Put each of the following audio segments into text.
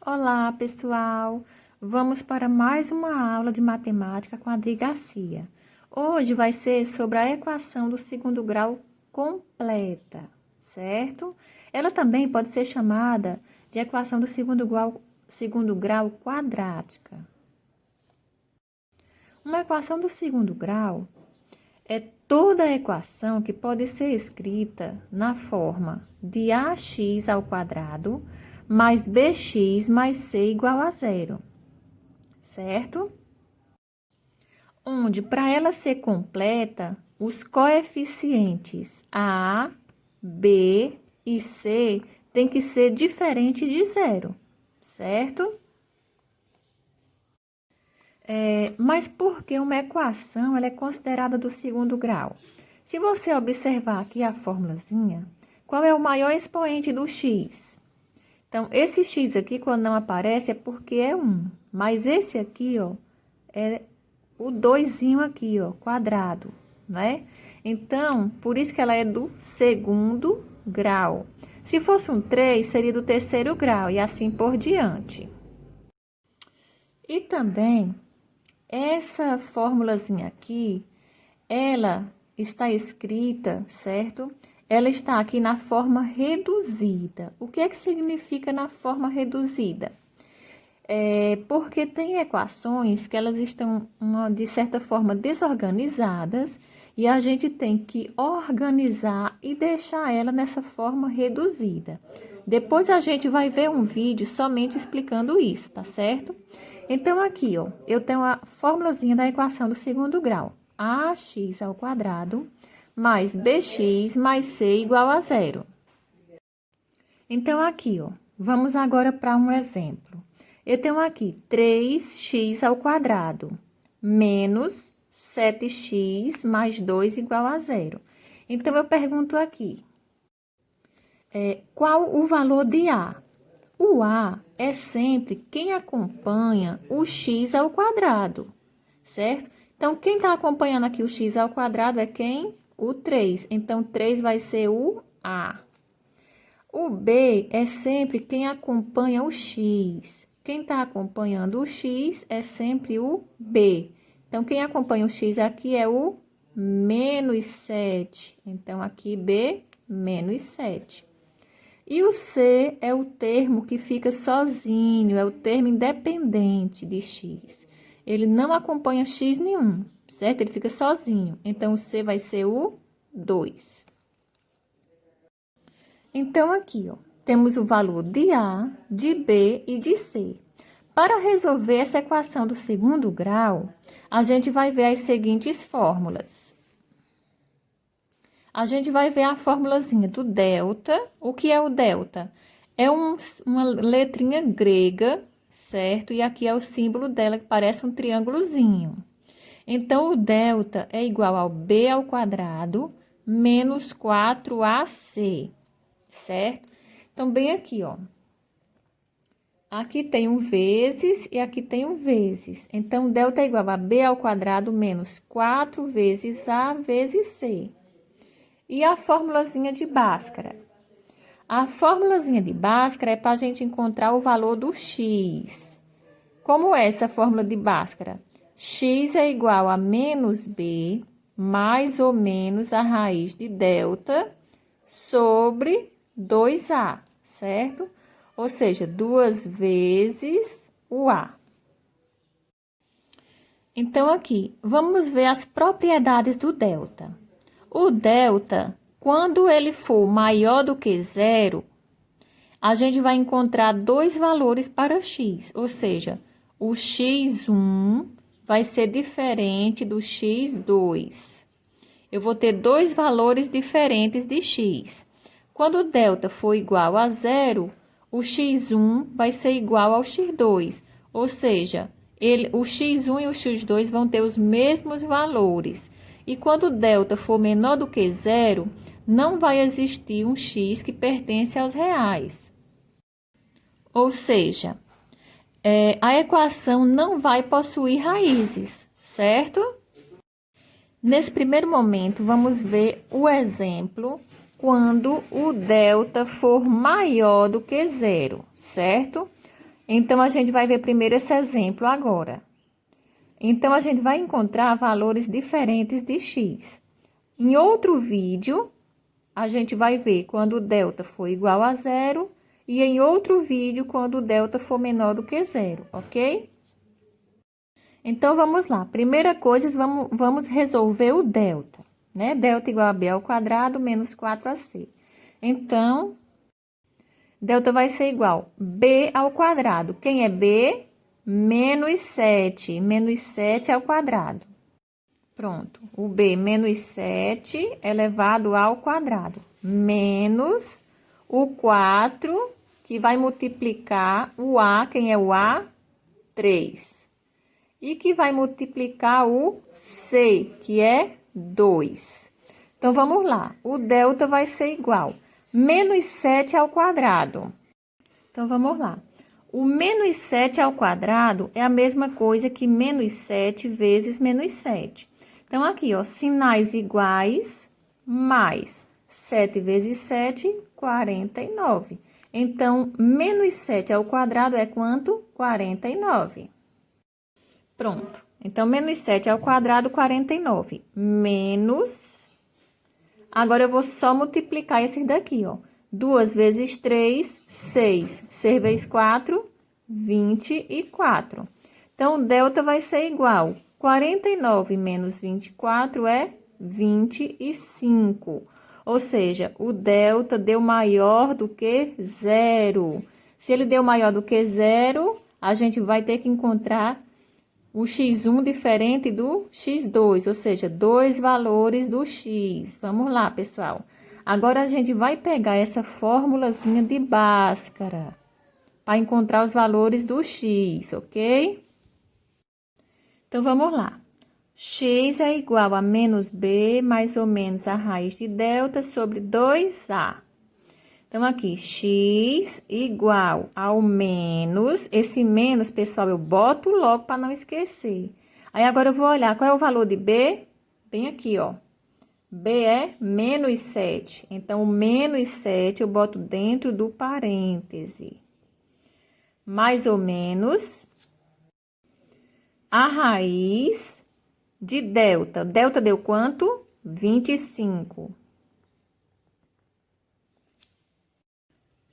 Olá, pessoal! Vamos para mais uma aula de matemática com a Adri Garcia. Hoje vai ser sobre a equação do segundo grau completa, certo? Ela também pode ser chamada de equação do segundo grau quadrática. Uma equação do segundo grau é toda equação que pode ser escrita na forma de ax ao quadrado mais bx mais c igual a zero, certo? Onde, para ela ser completa, os coeficientes a, b e c têm que ser diferentes de zero, certo? Mas por que uma equação ela é considerada do segundo grau? Se você observar aqui a formulazinha, qual é o maior expoente do x? Então, esse x aqui, quando não aparece, é porque é 1. Mas esse aqui, ó, é o 2zinho aqui, ó, quadrado, né? Então, por isso que ela é do segundo grau. Se fosse um 3, seria do terceiro grau, e assim por diante. E também, essa formulazinha aqui, ela está escrita, certo? Ela está aqui na forma reduzida. O que é que significa na forma reduzida? Porque tem equações que elas estão, de certa forma, desorganizadas e a gente tem que organizar e deixar ela nessa forma reduzida. Depois a gente vai ver um vídeo somente explicando isso, tá certo? Então, aqui, ó, eu tenho a formulazinha da equação do segundo grau. Ax ao quadrado mais bx mais c igual a zero. Então, aqui, ó, vamos agora para um exemplo. Eu tenho aqui 3x ao quadrado menos 7x mais 2 igual a zero. Então, eu pergunto aqui, qual o valor de A? O A é sempre quem acompanha o x ao quadrado, certo? Então, quem está acompanhando aqui o x ao quadrado é quem? O 3. Então, 3 vai ser o A. O B é sempre quem acompanha o x. Quem está acompanhando o x é sempre o B. Então, quem acompanha o x aqui é o menos 7. Então, aqui B, menos 7. E o C é o termo que fica sozinho, é o termo independente de x. Ele não acompanha x nenhum, certo? Ele fica sozinho. Então, o C vai ser o 2. Então, aqui, ó, temos o valor de A, de B e de C. Para resolver essa equação do segundo grau, a gente vai ver as seguintes fórmulas. A gente vai ver a formulazinha do delta. O que é o delta? É uma letrinha grega, certo? E aqui é o símbolo dela, que parece um triângulozinho. Então, o delta é igual ao b ao quadrado menos 4ac, certo? Então, bem aqui, ó. Aqui tem um vezes e aqui tem um vezes. Então, delta é igual a b ao quadrado menos 4 vezes a vezes c. E a formulazinha de Bhaskara? A formulazinha de Bhaskara é para a gente encontrar o valor do x. Como é essa fórmula de Bhaskara? X é igual a menos b mais ou menos a raiz de delta sobre 2a, certo? Ou seja, 2 vezes o a. Então, aqui, vamos ver as propriedades do delta. O delta, quando ele for maior do que zero, a gente vai encontrar dois valores para x, ou seja, o x1 vai ser diferente do x2. Eu vou ter dois valores diferentes de x. Quando o delta for igual a zero, o x1 vai ser igual ao x2, ou seja, o x1 e o x2 vão ter os mesmos valores. E quando o delta for menor do que zero, não vai existir um x que pertence aos reais. Ou seja, a equação não vai possuir raízes, certo? Nesse primeiro momento, vamos ver o exemplo quando o delta for maior do que zero, certo? Então, a gente vai ver primeiro esse exemplo agora. Então, a gente vai encontrar valores diferentes de x. Em outro vídeo, a gente vai ver quando o delta for igual a zero e em outro vídeo quando o delta for menor do que zero, ok? Então, vamos lá. Primeira coisa, vamos resolver o delta, né? Delta igual a b ao quadrado menos 4ac. Então, delta vai ser igual a b ao quadrado. Quem é b? Menos 7. Menos 7 ao quadrado. Pronto. O b menos 7 elevado ao quadrado. Menos o 4, que vai multiplicar o a. Quem é o a? 3. E que vai multiplicar o c, que é 2. Então, vamos lá. O delta vai ser igual menos 7 ao quadrado. Então, vamos lá. O menos 7 ao quadrado é a mesma coisa que menos 7 vezes menos 7. Então, aqui, ó, sinais iguais, mais 7 vezes 7, 49. Então, menos 7 ao quadrado é quanto? 49. Pronto. Então, menos 7 ao quadrado, 49. Menos... Agora, eu vou só multiplicar esses daqui, ó. 2 vezes 3, 6. 6 vezes 4, 24. Então, o delta vai ser igual. 49 menos 24 é 25. Ou seja, o delta deu maior do que zero. Se ele deu maior do que zero, a gente vai ter que encontrar o x1 diferente do x2, ou seja, dois valores do x. Vamos lá, pessoal. Agora, a gente vai pegar essa formulazinha de Bhaskara para encontrar os valores do x, ok? Então, vamos lá. X é igual a menos b mais ou menos a raiz de delta sobre 2a. Então, aqui, x igual ao menos, esse menos, pessoal, eu boto logo para não esquecer. Aí, agora eu vou olhar qual é o valor de b, bem aqui, ó. B é menos 7. Então, o menos 7 eu boto dentro do parêntese. Mais ou menos a raiz de delta. Delta deu quanto? 25.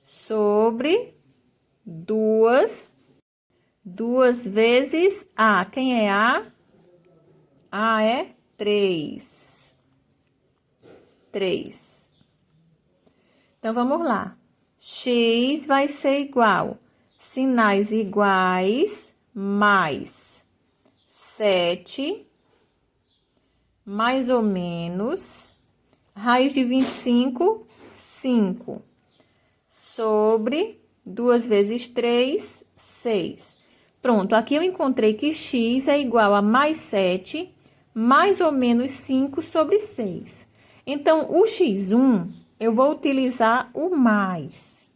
Sobre 2 vezes a. Quem é a? A é 3. 3. Então, vamos lá. X vai ser igual, sinais iguais, mais 7, mais ou menos, raiz de 25, 5, sobre 2 vezes 3, 6. Pronto, aqui eu encontrei que x é igual a mais 7, mais ou menos 5 sobre 6. Então, o x1, eu vou utilizar o mais.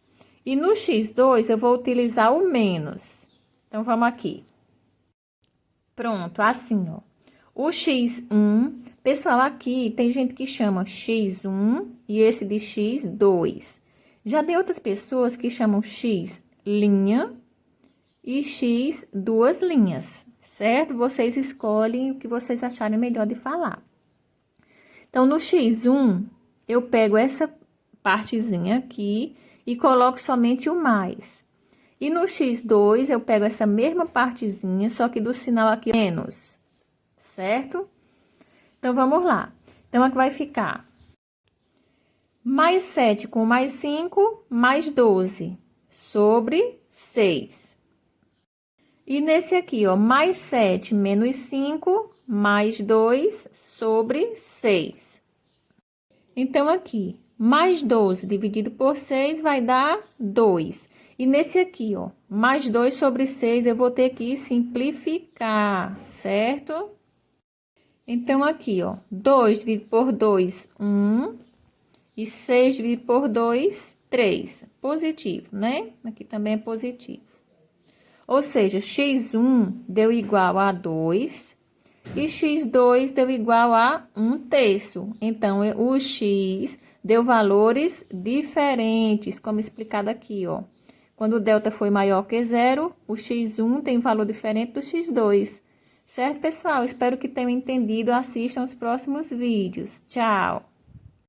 E no x2, eu vou utilizar o menos. Então, vamos aqui. Pronto, assim, ó. O x1, pessoal, aqui tem gente que chama x1 e esse de x2. Já tem outras pessoas que chamam x linha e x duas linhas, certo? Vocês escolhem o que vocês acharem melhor de falar. Então, no x1, eu pego essa partezinha aqui e coloco somente o mais. E no x2, eu pego essa mesma partezinha, só que do sinal aqui menos, certo? Então, vamos lá. Então, aqui vai ficar mais 7 com mais 5, mais 12, sobre 6. E nesse aqui, ó, mais 7 menos 5, mais 2 sobre 6. Então, aqui, mais 12 dividido por 6 vai dar 2. E nesse aqui, ó, mais 2 sobre 6, eu vou ter que simplificar, certo? Então, aqui, ó, 2 dividido por 2, 1. E 6 dividido por 2, 3. Positivo, né? Aqui também é positivo. Ou seja, x1 deu igual a 2 e x2 deu igual a 1/3. Então, o x deu valores diferentes, como explicado aqui, ó. Quando o delta foi maior que zero, o x1 tem valor diferente do x2. Certo, pessoal? Espero que tenham entendido. Assistam os próximos vídeos. Tchau!